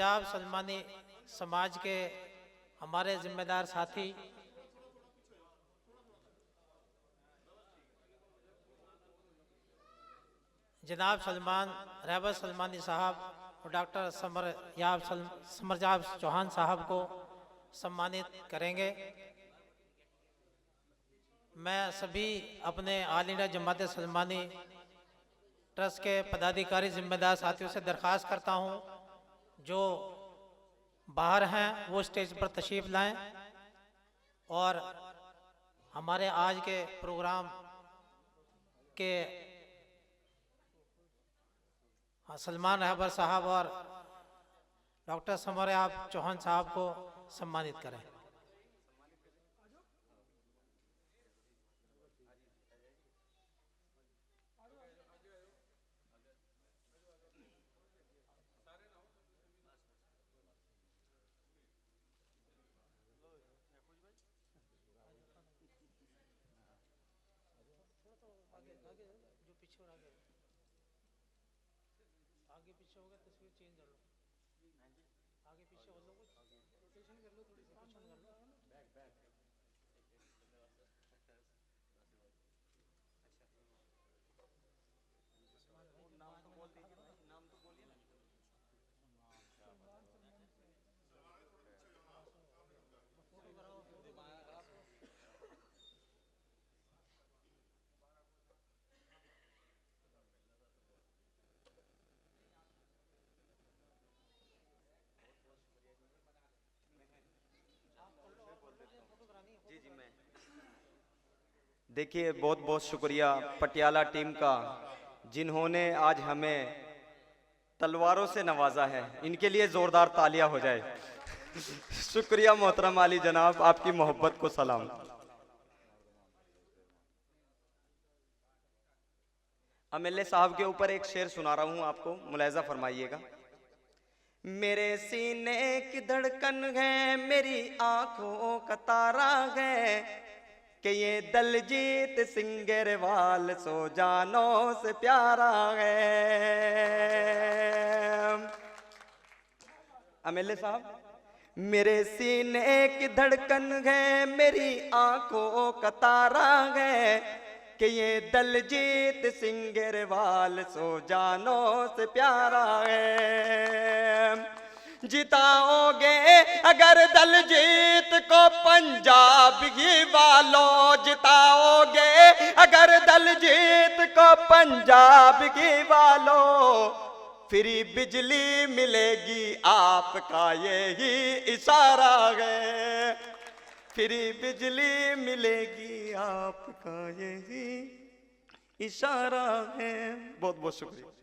पंजाब सलमानी समाज के हमारे जिम्मेदार साथी जनाब सलमान रहबर सलमानी साहब और डॉक्टर समरजाब चौहान साहब को सम्मानित करेंगे। मैं सभी अपने ऑल इंडिया जमात सलमानी ट्रस्ट के पदाधिकारी जिम्मेदार साथियों से दरख्वास्त करता हूं, जो बाहर हैं वो स्टेज पर तशरीफ लाएं और हमारे आज के प्रोग्राम के सलमान रहबर साहब और डॉक्टर समरजाब चौहान साहब को सम्मानित करें। आगे पीछे हो गया, तस्वीर चेंज कर लो, आगे पीछे हो लो, कुछ रोटेशन कर लो, थोड़ी सी रोटेशन कर लो, बैक बैक। नाम तो बोल दीजिए, नाम तो बोलिए ना। फोटो कराओ, जी जी मैं देखिए बहुत बहुत शुक्रिया पटियाला टीम का, जिन्होंने आज हमें तलवारों से नवाजा है। इनके लिए जोरदार तालियां हो जाए। शुक्रिया मोहतरम आली जनाब, आपकी मोहब्बत को सलाम। एमएलए साहब के ऊपर एक शेर सुना रहा हूं आपको, मुलायजा फरमाइएगा। मेरे सीने की धड़कन है, मेरी आंखों का तारा है, कि ये दलजीत सिंगरवाल सो जानों से प्यारा है। एमएलए साहब, मेरे सीने की धड़कन है, मेरी आंखों का तारा है, कि ये दलजीत सिंगरवाल सो जानों से प्यारा है। जिताओगे अगर दलजीत को पंजाब ही वालों, जिताओगे अगर दलजीत को पंजाब ही वालों, फ्री बिजली मिलेगी आपका यही इशारा है, फ्री बिजली मिलेगी आपका यही इशारा है। बहुत बहुत शुक्रिया।